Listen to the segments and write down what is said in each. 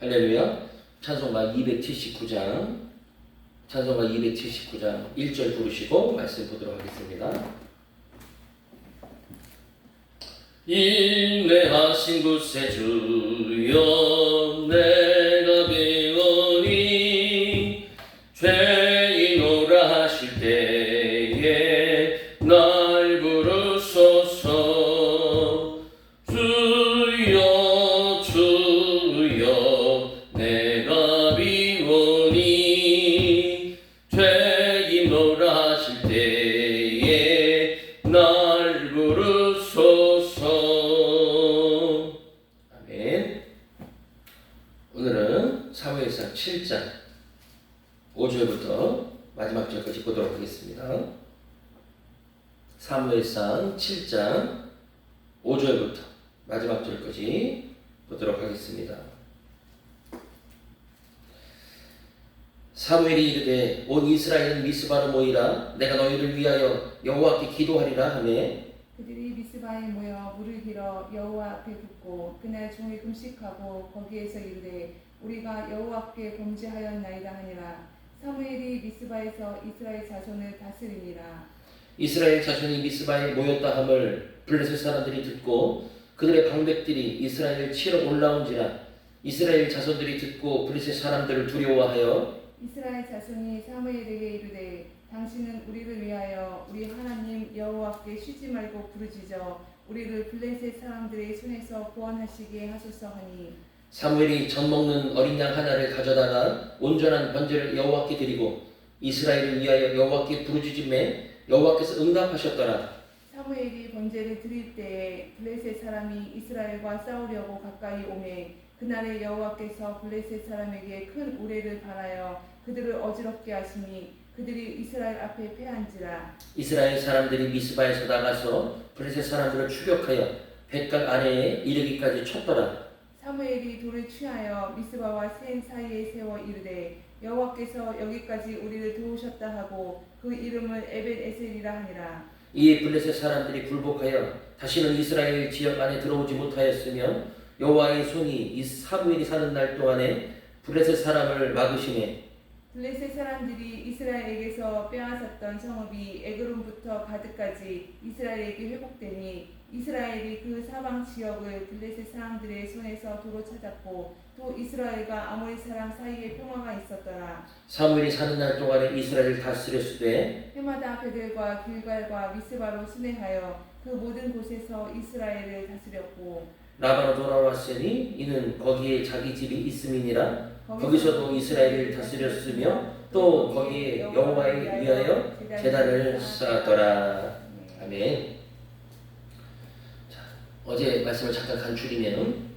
할렐루야. 찬송가 279장 1절 부르시고 말씀 보도록 하겠습니다. 인내하신 구세 주여 내가 비오니 죄인오라 하실 때에 날 부르소서. 주여 주여 내가 비오니 죄인오라 하실 때에 날 부르소서. 아멘. 오늘은 사무엘상 7장 5절부터 마지막 절까지 보도록 하겠습니다. 사무엘상 7장 5절부터 마지막 절까지 보도록 하겠습니다. 사무엘이 이르되 온 이스라엘은 미스바로 모이라. 내가 너희를 위하여 여호와께 기도하리라 하매 그들이 미스바에 모여 물을 길어 여호와 앞에 붓고 그날 종일 금식하고 거기에서 이르되 우리가 여호와께 범죄하였나이다 하니라. 사무엘이 미스바에서 이스라엘 자손을 다스리니라. 이스라엘 자손이 미스바에 모였다 함을 블레셋 사람들이 듣고 그들의 방백들이 이스라엘을 치러 올라온지라. 이스라엘 자손들이 듣고 블레셋 사람들을 두려워하여 이스라엘 자손이 사무엘에게 이르되 당신은 우리를 위하여 우리 하나님 여호와께 쉬지 말고 부르짖어 우리를 블레셋 사람들의 손에서 구원하시게 하소서 하니. 사무엘이 젖 먹는 어린 양 하나를 가져다가 온전한 번제를 여호와께 드리고 이스라엘을 위하여 여호와께 부르짖음에 여호와께서 응답하셨더라. 사무엘이 번제를 드릴 때에 블레셋 사람이 이스라엘과 싸우려고 가까이 오매 그날에 여호와께서 블레셋 사람에게 큰 우레를 발하여 그들을 어지럽게 하시니 그들이 이스라엘 앞에 패한지라. 이스라엘 사람들이 미스바에서 나가서 블레셋 사람들을 추격하여 벳각 아내에 이르기까지 쳤더라. 사무엘이 돌을 취하여 미스바와 센 사이에 세워 이르되 여호와께서 여기까지 우리를 도우셨다 하고 그 이름을 에벳에셀이라 하니라. 이에 블레셋 사람들이 굴복하여 다시는 이스라엘 지역 안에 들어오지 못하였으며 여호와의 손이 이 사무엘이 사는 날 동안에 블레셋 사람을 막으시매 블레셋 사람들이 이스라엘에게서 빼앗았던 성읍이 에그론부터 가드까지 이스라엘에게 회복되니 이스라엘이 그 사방 지역을 블레셋 사람들의 손에서 도로 찾았고 또 이스라엘과 아모리 사람 사이에 평화가 있었더라. 사무엘이 사는 날 동안에 이스라엘을 다스렸으되 해마다 베델과 길갈과 미스바로 순회하여 그 모든 곳에서 이스라엘을 다스렸고 라바로 돌아왔으니 이는 거기에 자기 집이 있음이니라. 거기서도 이스라엘을 다스렸으며 또 거기에 여호와에 위하여 제단을 쌓았더라. 아멘. 자, 어제 말씀을 잠깐 간추리면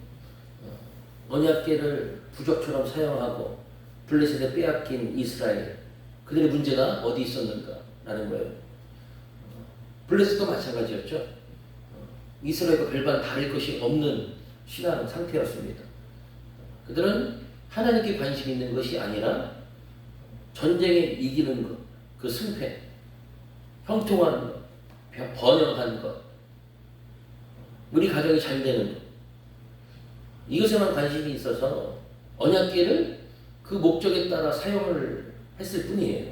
언약궤를 부적처럼 사용하고 블레셋에 빼앗긴 이스라엘, 그들의 문제가 어디 있었는가라는 거예요. 블레셋도 마찬가지였죠. 이스라엘과 별반 다를 것이 없는 신앙 상태였습니다. 그들은 하나님께 관심 있는 것이 아니라 전쟁에 이기는 것, 그 승패, 형통한 것, 번영한 것, 우리 가정이 잘 되는 것, 이것에만 관심이 있어서 언약궤를 그 목적에 따라 사용을 했을 뿐이에요.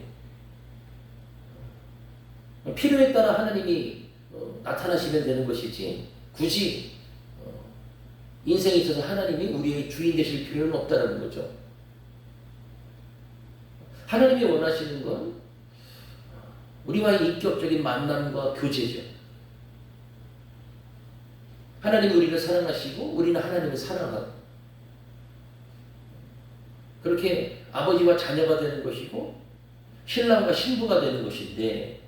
필요에 따라 하나님이 나타나시면 되는 것이지 굳이 인생에 있어서 하나님이 우리의 주인 되실 필요는 없다는 거죠. 하나님이 원하시는 건 우리와의 인격적인 만남과 교제죠. 하나님이 우리를 사랑하시고 우리는 하나님을 사랑하고 그렇게 아버지와 자녀가 되는 것이고 신랑과 신부가 되는 것인데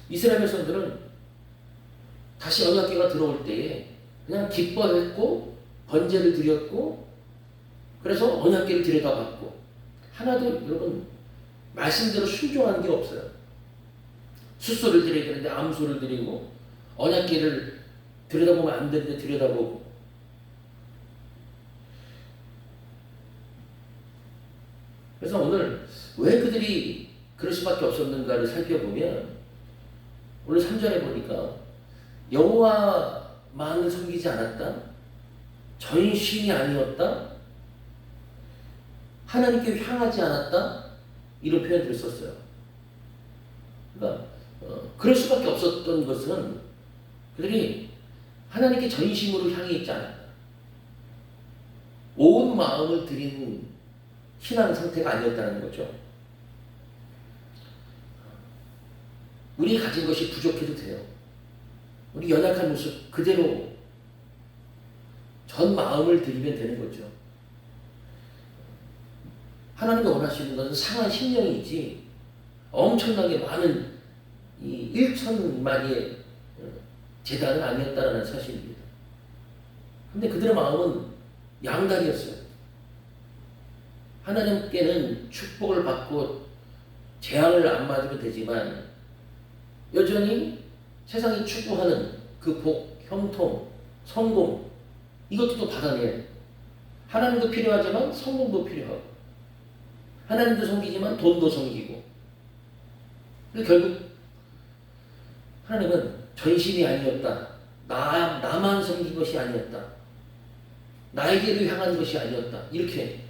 이스라엘 백성들은 다시 언약궤가 들어올 때에 그냥 기뻐했고 번제를 드렸고 그래서 언약궤를 들여다봤고 하나도 여러분 말씀대로 순종한 게 없어요. 숫소를 드려야 되는데 암소를 드리고 언약궤를 들여다보면 안 되는데 들여다보고 그래서 오늘 왜 그들이 그럴 수밖에 없었는가를 살펴보면 오늘 3절에 보니까 여호와만을 섬기지 않았다. 전신이 아니었다. 하나님께 향하지 않았다 이런 표현들을 썼어요. 그러니까 그럴 수밖에 없었던 것은 그들이 하나님께 전심으로 향해 있지 않았다. 온 마음을 들인 신앙 상태가 아니었다는 거죠. 우리 가진 것이 부족해도 돼요. 우리 연약한 모습 그대로 전 마음을 들이면 되는 거죠. 하나님이 원하시는 것은 상한 심령이지 엄청나게 많은 이 1,000마리의 제단은 아니었다는 사실입니다. 근데 그들의 마음은 양다리였어요. 하나님께는 축복을 받고 재앙을 안 맞으면 되지만 여전히 세상이 추구하는 그 복, 형통, 성공 이것도 또 받아내야 돼요. 하나님도 필요하지만 성공도 필요하고 하나님도 섬기지만 돈도 섬기고 결국 하나님은 전심이 아니었다. 나만 섬긴 것이 아니었다. 나에게로 향한 것이 아니었다. 이렇게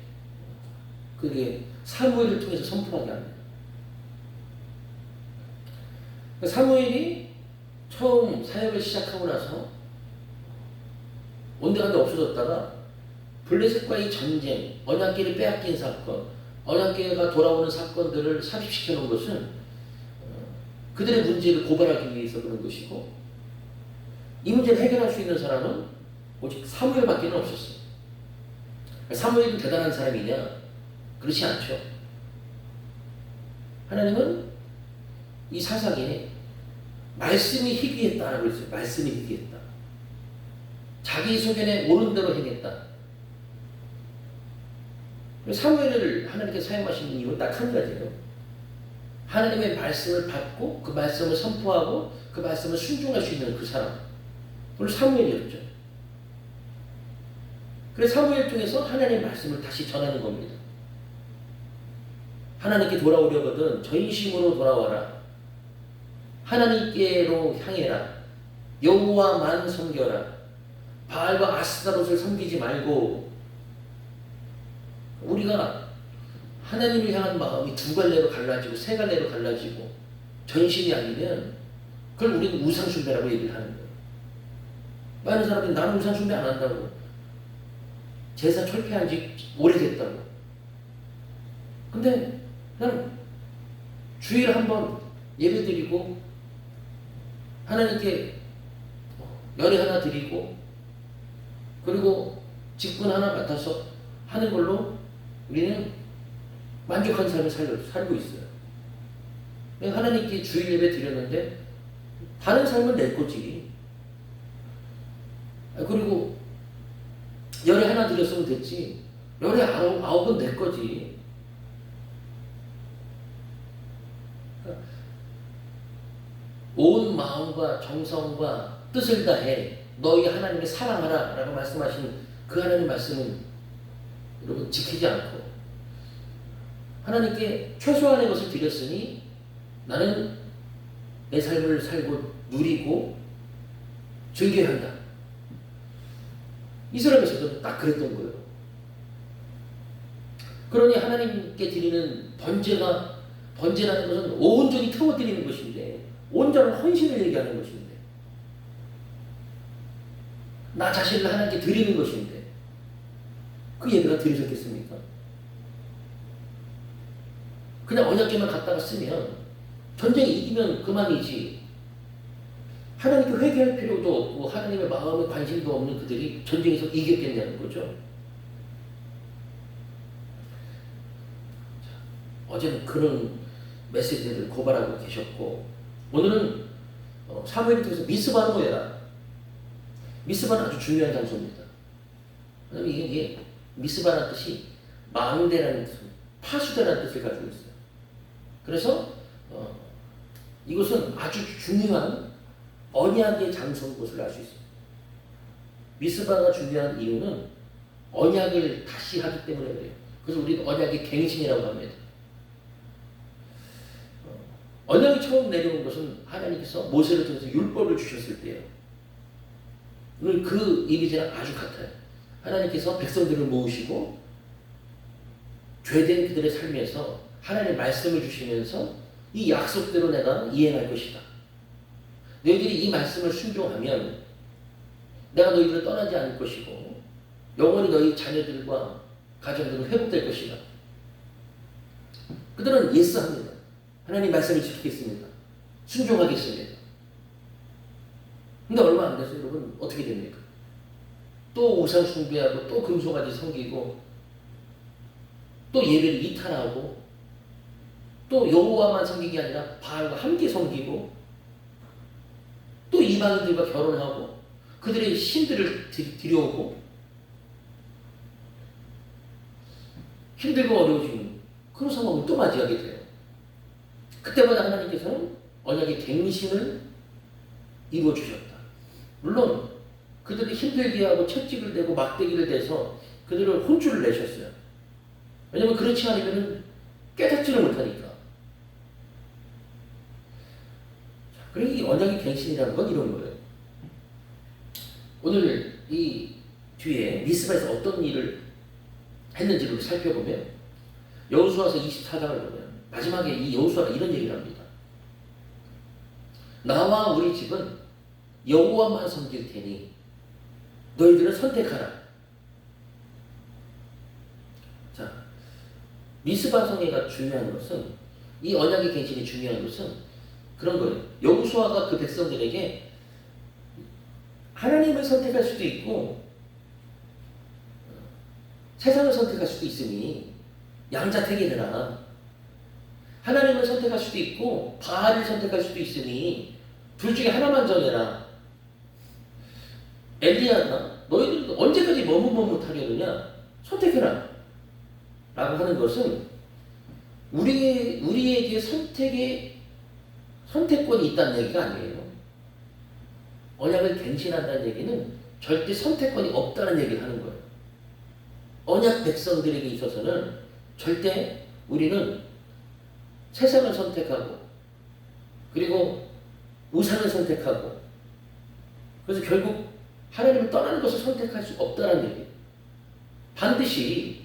그게 사무엘을 통해서 선포하게 합니다. 사무엘이 처음 사역을 시작하고 나서 온데간데 없어졌다가 블레셋과의 전쟁, 언약궤를 빼앗긴 사건, 언약궤가 돌아오는 사건들을 삽입시켜 놓은 것은 그들의 문제를 고발하기 위해서 그런 것이고 이 문제를 해결할 수 있는 사람은 오직 사무엘밖에 없었어요. 사무엘은 대단한 사람이냐? 그렇지 않죠. 하나님은 이 사사기에 말씀이 희귀했다라고 했어요. 말씀이 희귀했다. 자기 소견에 옳은 대로 행했다. 사무엘을 하나님께 사용하시는 이유는 딱 한 가지예요. 하나님의 말씀을 받고 그 말씀을 선포하고 그 말씀을 순종할 수 있는 그 사람. 오늘 사무엘이었죠. 그래서 사무엘 통해서 하나님의 말씀을 다시 전하는 겁니다. 하나님께 돌아오려거든 전심으로 돌아와라. 하나님께로 향해라. 여호와만 섬겨라. 바알과 아스타롯을 섬기지 말고 우리가 하나님을 향한 마음이 두 갈래로 갈라지고 세 갈래로 갈라지고 전심이 아니면 그걸 우리는 우상숭배라고 얘기를 하는 거예요. 많은 사람들이 나는 우상숭배 안 한다고. 제사 철폐한 지 오래됐다고. 근데 그냥 주일 한번 예배드리고 하나님께 열애 하나 드리고 그리고 직분 하나 맡아서 하는 걸로 우리는 만족한 삶을 살고 있어요. 하나님께 주일 예배 드렸는데 다른 삶은 내 거지. 그리고 열애 하나 드렸으면 됐지. 열애 아홉은 내 거지. 온 마음과 정성과 뜻을 다해 너희 하나님을 사랑하라 라고 말씀하신 그 하나님 말씀은 여러분 지키지 않고 하나님께 최소한의 것을 드렸으니 나는 내 삶을 살고 누리고 즐겨야 한다. 이스라엘에서도 딱 그랬던 거예요. 그러니 하나님께 드리는 번제라는 것은 온전히 태워드리는 것인데 온전한 헌신을 얘기하는 것인데 나 자신을 하나님께 드리는 것인데 그 예배가 드리셨겠습니까? 그냥 언약궤만 갖다가 쓰면 전쟁에 이기면 그만이지 하나님께 회개할 필요도 없고 하나님의 마음에 관심도 없는 그들이 전쟁에서 이겼겠냐는 거죠. 어제는 그런 메시지를 고발하고 계셨고 오늘은 사무엘을 통해서 미스바로 모여라. 미스바는 아주 중요한 장소입니다. 왜냐하면 이게 미스바라는 뜻이 망대라는 뜻, 파수대라는 뜻을 가지고 있어요. 그래서 이것은 아주 중요한 언약의 장소인 것을 알 수 있습니다. 미스바가 중요한 이유는 언약을 다시 하기 때문에 그래요. 그래서 우리는 언약의 갱신이라고 합니다. 언약이 처음 내려온 것은 하나님께서 모세를 통해서 율법을 주셨을 때예요. 오늘 그 이미지랑 아주 같아요. 하나님께서 백성들을 모으시고 죄된 그들의 삶에서 하나님의 말씀을 주시면서 이 약속대로 내가 이행할 것이다. 너희들이 이 말씀을 순종하면 내가 너희들을 떠나지 않을 것이고 영원히 너희 자녀들과 가정들은 회복될 것이다. 그들은 예스합니다. 하나님 말씀을 지키겠습니다. 순종하겠습니다. 근데 얼마 안 돼서 여러분 어떻게 됩니까? 또 우상 숭배하고 또 금송아지 섬기고 또 예배를 이탈하고 또 여호와만 섬기기 아니라 바알과 함께 섬기고 또 이방인들과 결혼하고 그들의 신들을 들여오고 힘들고 어려워지는 그런 상황을 또 맞이하게 돼요. 그때마다 하나님께서는 언약의 갱신을 이루어 주셨다. 물론 그들이 힘들게 하고 채찍을 대고 막대기를 대서 그들을 혼쭐을 내셨어요. 왜냐하면 그렇지 않으면 깨닫지를 못하니까. 그러니 이 언약의 갱신이라는 건 이런 거예요. 오늘 이 뒤에 미스바에서 어떤 일을 했는지를 살펴보면 여호수아서 24장을 보면 마지막에 이 여호수아가 이런 얘기를 합니다. 나와 우리 집은 여호와만 섬길 테니 너희들은 선택하라. 자, 미스바 성회가 중요한 것은 이 언약의 갱신이 중요한 것은 그런 거예요. 여호수아가 그 백성들에게 하나님을 선택할 수도 있고 세상을 선택할 수도 있으니 양자택일 해라. 하나님을 선택할 수도 있고 바알을 선택할 수도 있으니 둘 중에 하나만 정해라. 엘리야나 너희들 언제까지 머뭇머뭇하려느냐 선택해라 라고 하는 것은 우리에게 선택권이 있다는 얘기가 아니에요. 언약을 갱신한다는 얘기는 절대 선택권이 없다는 얘기를 하는 거예요. 언약 백성들에게 있어서는 절대 우리는 세상을 선택하고 그리고 우상을 선택하고 그래서 결국 하나님을 떠나는 것을 선택할 수 없다는 얘기예요. 반드시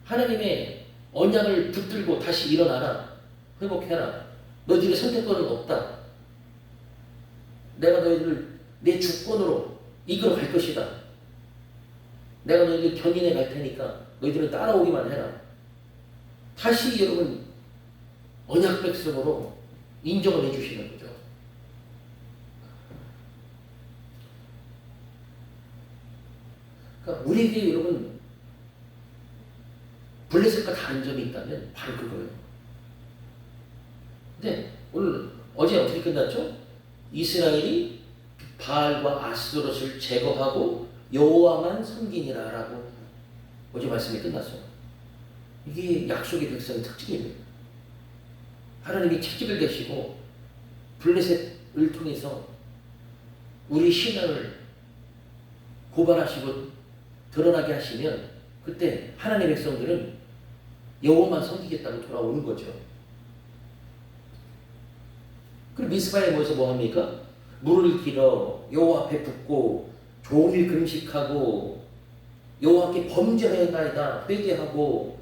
하나님의 언약을 붙들고 다시 일어나라. 회복해라. 너희들의 선택권은 없다. 내가 너희들을 내 주권으로 이끌어 갈 것이다. 내가 너희들 견인해 갈 테니까 너희들은 따라오기만 해라. 다시 여러분 언약 백성으로 인정을 해주시는 거죠. 그러니까 우리에게 여러분 블레셋과 다른 점이 있다면 바로 그거예요. 근데 오늘 어제 어떻게 끝났죠? 이스라엘이 바알과 아스도롯을 제거하고 여호와만 섬기니라 라고 어제 말씀이 끝났어요. 이게 약속의 백성의 특징입니다. 하나님이 채찍을 대시고 블레셋을 통해서 우리 신앙을 고발하시고 드러나게 하시면 그때 하나님의 백성들은 여호와만 섬기겠다고 돌아오는 거죠. 그리고 미스바에 모여서 뭐 합니까? 물을 길어 여호와 앞에 붓고 종일 금식하고 여호와께 범죄하여나이다 회개하고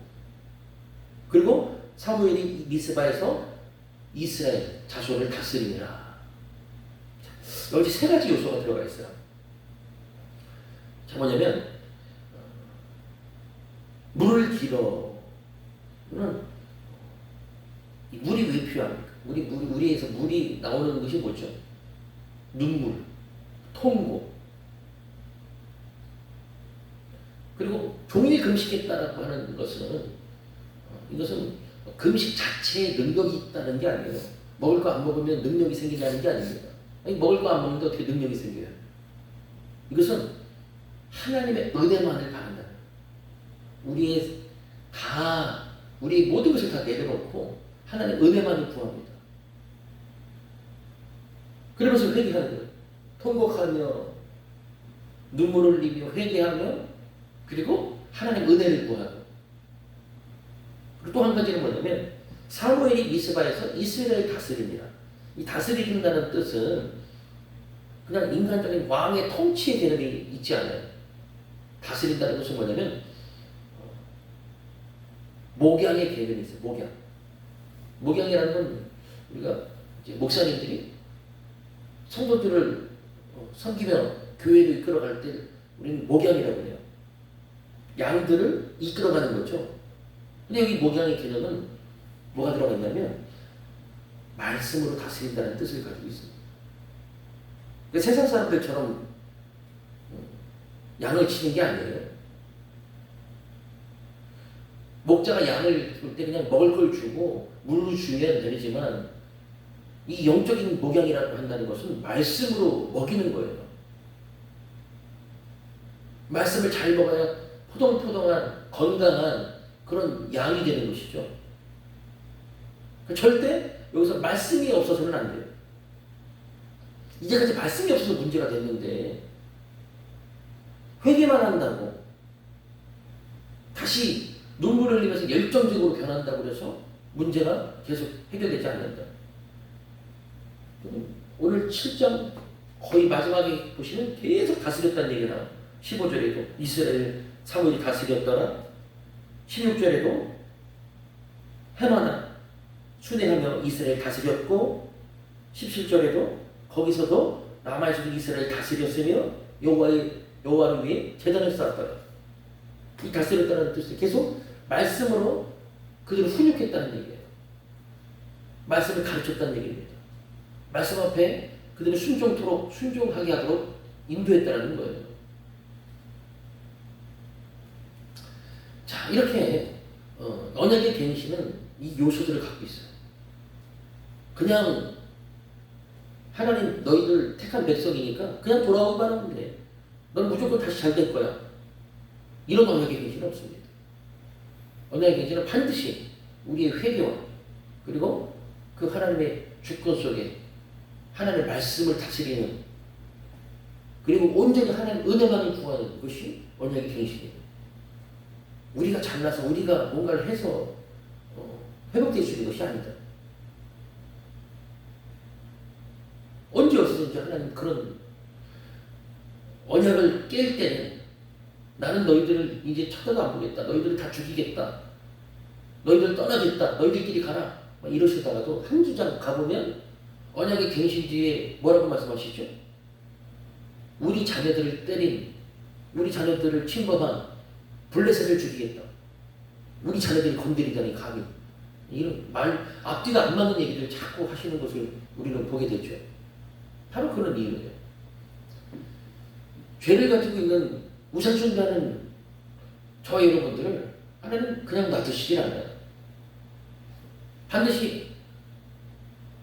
그리고 사무엘이 미스바에서 이스라엘 자손을 다스리니라. 여기 세 가지 요소가 들어가 있어요. 자, 뭐냐면 물을 길어. 물이 왜 필요합니까? 우리에서 물이 나오는 것이 뭐죠? 눈물, 통고. 그리고 종일 금식했다라고 하는 것은 이것은 금식 자체에 능력이 있다는 게 아니에요. 먹을 거 안 먹으면 능력이 생긴다는 게 아닙니다. 아니, 먹을 거 안 먹는데 어떻게 능력이 생겨요? 이것은 하나님의 은혜만을 바란다. 우리의 모든 것을 다 내려놓고 하나님의 은혜만을 구합니다. 그러면서 회개하는 거예요. 통곡하며 눈물을 흘리며 회개하며 그리고 하나님의 은혜를 구하고 그리고 또 한 가지는 뭐냐면 사무엘이 미스바에서 이스라엘을 다스립니다. 이 다스린다는 뜻은 그냥 인간적인 왕의 통치의 개념이 있지 않아요. 다스린다는 것은 뭐냐면 목양의 개념이 있어요. 목양. 목양이라는 건 우리가 이제 목사님들이 성도들을 섬기며 교회를 이끌어갈 때 우리는 목양이라고 해요. 양들을 이끌어가는 거죠. 근데 여기 목양의 개념은 뭐가 들어가 있냐면 말씀으로 다스린다는 뜻을 가지고 있습니다. 그러니까 세상 사람들처럼 양을 치는 게 아니에요. 목자가 양을 볼 때 그냥 먹을 걸 주고 물로 주면 되지만 이 영적인 목양이라고 한다는 것은 말씀으로 먹이는 거예요. 말씀을 잘 먹어야 포동포동한 건강한 그런 양이 되는 것이죠. 절대 여기서 말씀이 없어서는 안 돼요. 이제까지 말씀이 없어서 문제가 됐는데 회개만 한다고 다시 눈물을 흘리면서 열정적으로 변한다고 그래서 문제가 계속 해결되지 않는다. 오늘 7장 거의 마지막에 보시면 계속 다스렸다는 얘기가 나와요. 15절에도 이스라엘 사무엘이 다스렸더라. 16절에도 해마나 순회하며 이스라엘 다스렸고 17절에도 거기서도 남아있는 이스라엘 다스렸으며 여호와를 위해 제단을 쌓았더라. 이 다스렸다는 뜻이 계속 말씀으로 그들을 훈육했다는 얘기예요. 말씀을 가르쳤다는 얘기입니다. 말씀 앞에 그들을 순종하게 하도록 인도했다는 거예요. 자, 이렇게 언약의 갱신은 이 요소들을 갖고 있어요. 그냥 하나님 너희들 택한 백성이니까 그냥 돌아오기만 하면 돼. 넌 무조건 다시 잘 될 거야. 이런 언약의 갱신은 없습니다. 언약의 갱신은 반드시 우리의 회개와 그리고 그 하나님의 주권 속에 하나님의 말씀을 다스리는 그리고 온전히 하나님 은혜만을 구하는 것이 언약의 갱신입니다. 우리가 잘나서 우리가 뭔가를 해서 회복될 수 있는 것이 아니다. 언제 어디서든지 하나님 그런 언약을 깰 때는 나는 너희들을 이제 쳐다도 안 보겠다. 너희들을 다 죽이겠다. 너희들을 떠나겠다. 너희들끼리 가라. 이러시다가도 한 주장 가보면 언약의 갱신 뒤에 뭐라고 말씀하시죠? 우리 자녀들을 때린, 우리 자녀들을 침범한 블레셋을 죽이겠다. 우리 자녀들이 건드리다니 감히. 이런 말 앞뒤가 안 맞는 얘기를 자꾸 하시는 것을 우리는 보게 되죠. 바로 그런 이유예요. 죄를 가지고 있는 우상숭배하는 저 여러분들을 하나님 그냥 놔두시질 않아요. 반드시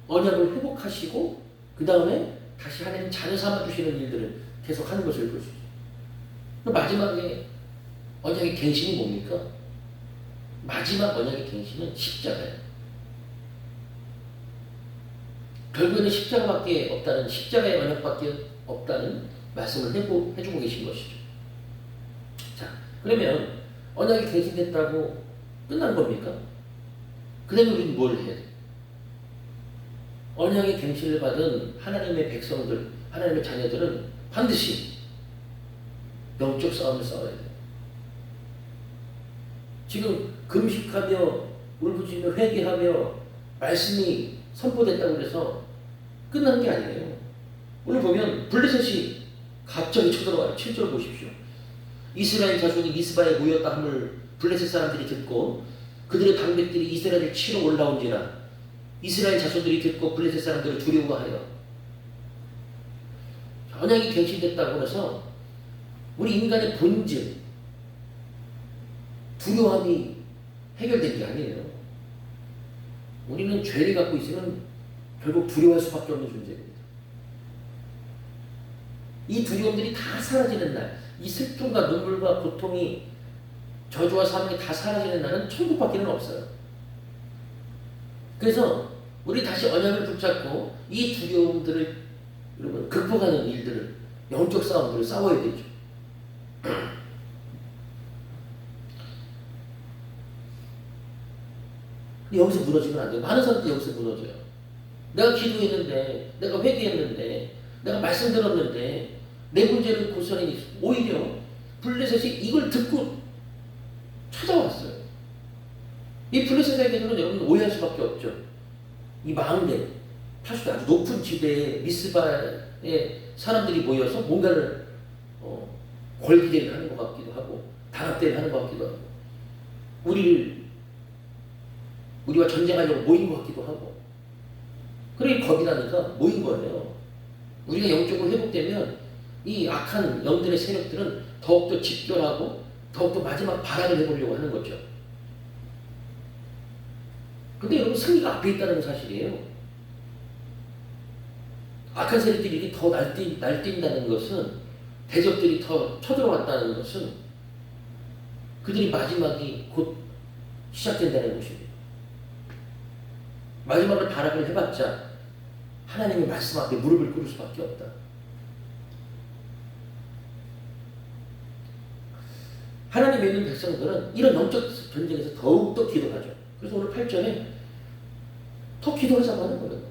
언약을 회복하시고 그 다음에 다시 하나님 자녀 삼아주시는 일들을 계속 하는 것을 볼 수 있어요. 마지막에 언약의 갱신이 뭡니까? 마지막 언약의 갱신은 십자가예요. 결국에는 십자가밖에 없다는, 십자가의 언약밖에 없다는 말씀을 해주고 계신 것이죠. 자, 그러면 언약이 갱신됐다고 끝난 겁니까? 그 다음에 우리는 뭘 해야 돼? 언약의 갱신을 받은 하나님의 백성들, 하나님의 자녀들은 반드시 영적 싸움을 싸워야 돼. 지금 금식하며 울부짖으며 회개하며 말씀이 선포됐다고 해서 끝난 게 아니에요. 오늘 보면 블레셋이 갑자기 쳐들어와요. 7절 보십시오. 이스라엘 자손이 미스바에 모였다 함을 블레셋 사람들이 듣고 그들의 방백들이 이스라엘을 치러 올라온지라 이스라엘 자손들이 듣고 블레셋 사람들을 두려워하여. 언약이 갱신됐다고 해서 우리 인간의 본질 두려움이 해결된 게 아니에요. 우리는 죄를 갖고 있으면 결국 두려워할 수밖에 없는 존재입니다. 이 두려움들이 다 사라지는 날, 이 슬픔과 눈물과 고통이 저주와 사망이 다 사라지는 날은 천국밖에는 없어요. 그래서 우리 다시 언약을 붙잡고 이 두려움들을 여러분 극복하는 일들을, 영적 싸움들을 싸워야 되죠. 여기서 무너지면 안 돼요. 많은 사람들이 여기서 무너져요. 내가 기도했는데, 내가 회개했는데, 내가 말씀 들었는데 내 문제를 고쳐내니 오히려 블레셋이 이걸 듣고 찾아왔어요. 이 블레셋에게는 여러분 오해할 수밖에 없죠. 이 망대, 파수도 아주 높은 지대에 미스바에 사람들이 모여서 뭔가를 권리대를 하는 것 같기도 하고 단합대를 하는 것 같기도 하고 우리와 전쟁하려고 모인 것 같기도 하고 그러니 겁이 나니까 모인 거예요. 우리가 영적으로 회복되면 이 악한 영들의 세력들은 더욱더 집결하고 더욱더 마지막 발악을 해보려고 하는 거죠. 근데 여러분 승리가 앞에 있다는 사실이에요. 악한 세력들이 더 날뛴다는 것은 대적들이 더 쳐들어왔다는 것은 그들이 마지막이 곧 시작된다는 것입니다. 마지막을 발악을 해봤자 하나님의 말씀 앞에 무릎을 꿇을 수밖에 없다. 하나님 믿는 백성들은 이런 영적 전쟁에서 더욱더 기도하죠. 그래서 오늘 8절에 더 기도하자고 하는 거예요.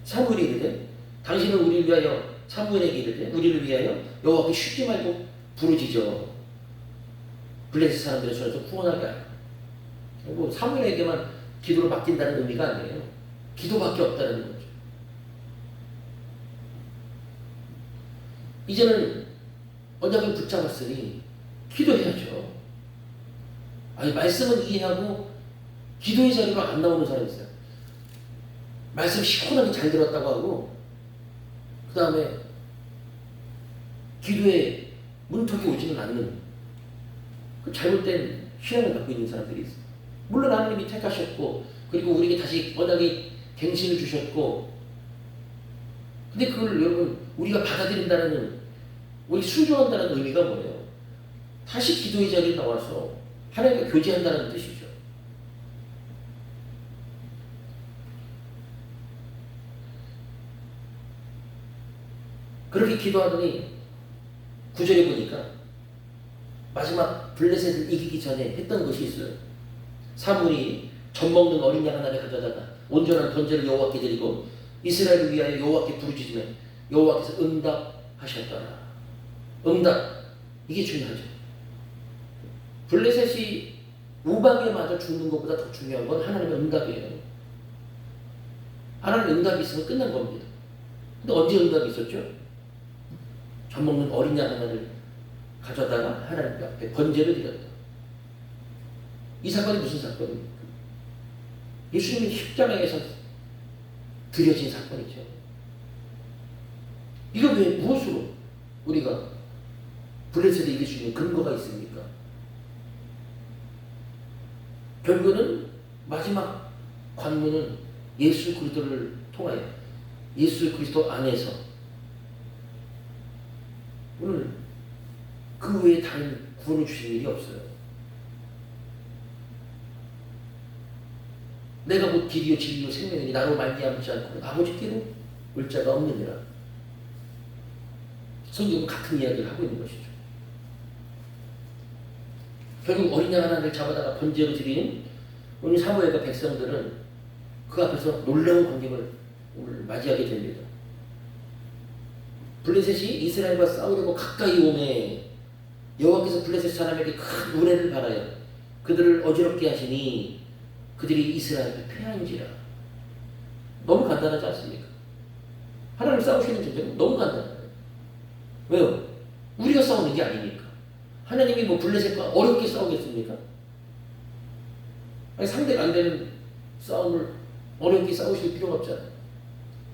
사무엘이 이르되 당신은 우리를 위하여 사무엘에게 이르되 우리를 위하여 여호와께 쉬지 말고 부르짖어 블레셋 사람들의 손에서 구원하게 하라. 뭐 사무엘에게만 기도를 맡긴다는 의미가 아니에요. 기도밖에 없다는 거죠. 이제는 언약을 붙잡았으니 기도해야죠. 아니 말씀은 이해하고 기도의 자리로 안 나오는 사람이 있어요. 말씀 시원하게 잘 들었다고 하고 그 다음에 기도에 문턱이 오지는 않는 그 잘못된 신앙을 갖고 있는 사람들이 있어요. 물론 하나님이 택하셨고 그리고 우리에게 다시 언약의 갱신을 주셨고 근데 그걸 여러분 우리가 받아들인다는 우리 순종한다는 의미가 뭐예요? 다시 기도의 자리에 나와서 하나님과 교제한다는 뜻이죠. 그렇게 기도하더니 9절에 보니까 마지막 블레셋을 이기기 전에 했던 것이 있어요. 사무엘이 젖먹는 어린 양 하나를 가져다가 온전한 번제를 여호와께 드리고 이스라엘을 위하여 여호와께 부르짖으며 여호와께서 응답하셨더라. 응답, 이게 중요하죠. 블레셋이 우박에 맞아 죽는 것보다 더 중요한 건 하나님의 응답이에요. 하나님의 응답이 있으면 끝난 겁니다. 근데 언제 응답이 있었죠? 젖먹는 어린 양 하나를 가져다가 하나님 앞에 번제를 드렸다. 이 사건이 무슨 사건입니까? 예수님이 십자가에서 드려진 사건이죠. 이거 왜 무엇으로 우리가 블레셋을 이길 수 있는 근거가 있습니까? 결국은 마지막 관문은 예수 그리스도를 통하여 예수 그리스도 안에서 오늘 그 외에 다른 구원을 주시는 일이 없어요. 내가 곧 길이요 진리요 생명이니 나로 말미암지 않고 아버지께로 올 자가 없느니라. 성경은 같은 이야기를 하고 있는 것이죠. 결국 어린 양 하나를 잡아다가 번제로 드리는 오늘 사무엘과 백성들은 그 앞에서 놀라운 광경을 오늘 맞이하게 됩니다. 블레셋이 이스라엘과 싸우려고 가까이 오매 여호와께서 블레셋 사람에게 큰 우레를 바라여 그들을 어지럽게 하시니 그들이 이스라엘을 패한지라. 너무 간단하지 않습니까? 하나님 싸우시는 전쟁은 너무 간단해요. 왜요? 우리가 싸우는 게 아니니까. 하나님이 뭐 블레셋과 어렵게 싸우겠습니까? 아니, 상대가 안 되는 싸움을 어렵게 싸우실 필요가 없잖아요.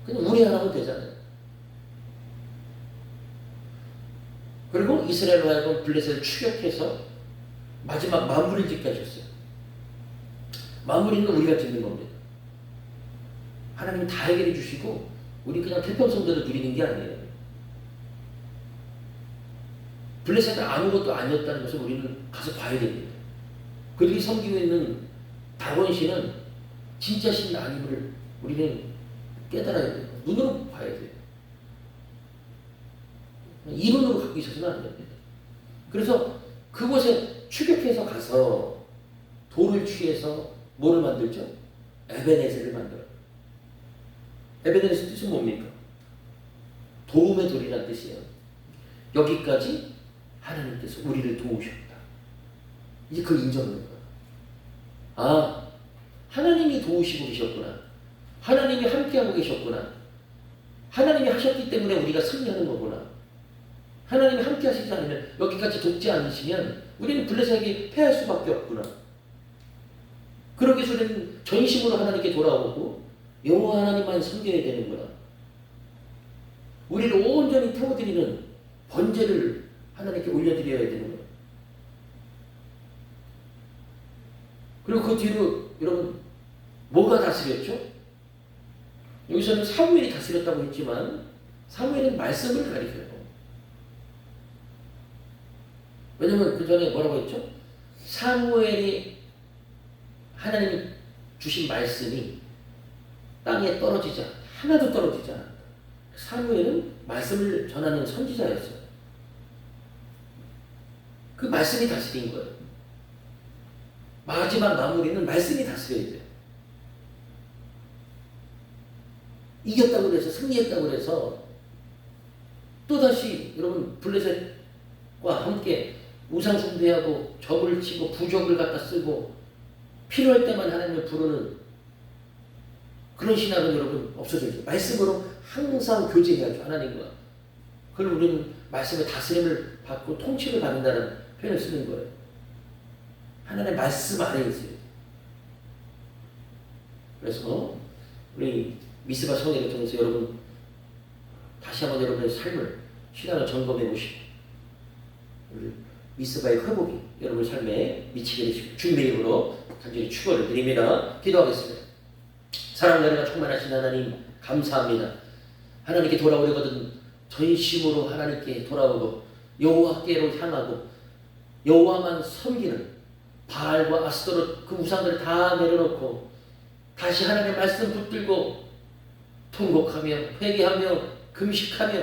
그냥 우리 하나면 되잖아요. 그리고 이스라엘로 하여금 블레셋을 추격해서 마지막 마무리를 짓게 하셨어요. 마무리는 우리가 짓는 겁니다. 하나님은 다 해결해 주시고 우리 그냥 태평성대로 누리는 게 아니에요. 블레셋은 아무것도 아니었다는 것을 우리는 가서 봐야 됩니다. 그들이 섬기고 있는 다곤신은 진짜 신 아님을 우리는 깨달아야 돼요. 눈으로 봐야 돼요. 이론으로 갖고 있어서는 안 됩니다. 그래서 그곳에 추격해서 가서 돌을 취해서 뭐를 만들죠? 에베네셀을 만들어요. 에베네셀 뜻은 뭡니까? 도움의 돌이라는 뜻이에요. 여기까지 하나님께서 우리를 도우셨다. 이제 그걸 인정하는 거예요. 아, 하나님이 도우시고 계셨구나. 하나님이 함께하고 계셨구나. 하나님이 하셨기 때문에 우리가 승리하는 거구나. 하나님이 함께 하시지 않으면, 여기까지 돕지 않으시면 우리는 블레셋에게 패할 수밖에 없구나. 그러기 위해서 우리는 전심으로 하나님께 돌아오고 여호와 하나님만 섬겨야 되는구나. 우리를 온전히 태워드리는 번제를 하나님께 올려드려야 되는구나. 그리고 그 뒤로 여러분 뭐가 다스렸죠? 여기서는 사무엘이 다스렸다고 했지만 사무엘은 말씀을 가리켜요. 왜냐면 그 전에 뭐라고 했죠? 사무엘이 하나님이 주신 말씀이 땅에 떨어지자 하나도 떨어지지 않았다. 사무엘은 말씀을 전하는 선지자였어요. 그 말씀이 다스린 거예요. 마지막 마무리는 말씀이 다스려야 돼요. 이겼다고 해서 승리했다고 해서 또다시 여러분 블레셋과 함께 우상 숭배하고 적을 치고 부적을 갖다 쓰고 필요할 때만 하나님을 부르는 그런 신앙은 여러분 없어져야죠. 말씀으로 항상 교제해야죠. 하나님과. 그걸 우리는 말씀의 다스림을 받고 통치를 받는다는 표현을 쓰는 거예요. 하나님의 말씀 아래에 있어야 돼요. 그래서 우리 미스바 성회를 통해서 여러분 다시 한번 여러분의 삶을 신앙을 점검해 보시고 우리 미스바의 회복이 여러분 삶에 미치게 되시고 주님의 이름으로 간절히 축원을 드립니다. 기도하겠습니다. 사랑과 은혜가 충만하신 하나님 감사합니다. 하나님께 돌아오려거든 전심으로 하나님께 돌아오고 여호와께로 향하고 여호와만 섬기는 바알과 아스토롯 그 우상들을 다 내려놓고 다시 하나님의 말씀 붙들고 통곡하며 회개하며 금식하며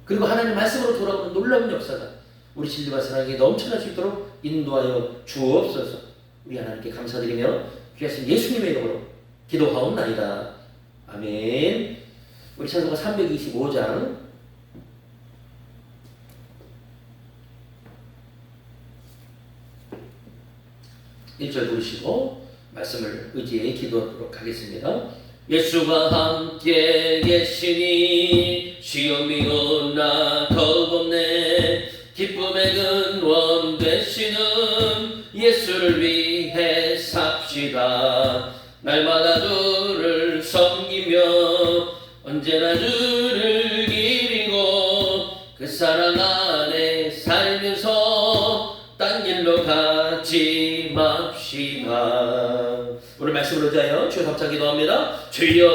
그리고 하나님의 말씀으로 돌아오는 놀라운 역사가 우리 진리와 사랑에 넘쳐날 수 있도록 인도하여 주옵소서. 우리 하나님께 감사드리며 귀하신 예수님의 이름으로 기도하옵나이다. 아멘. 우리 찬송가 325장 1절 부르시고 말씀을 의지해 기도하도록 하겠습니다. 예수가 함께 계시니 시험이 오나 겁없네. 기쁨의 근원 되시는 예수를 위해 삽시다. 날마다 주를 섬기며 언제나 주를 기리고 그 사랑 안에 살면서 딴 길로 가지 맙시다. 오늘 말씀을 의지하여 주여 감사 기도합니다. 주여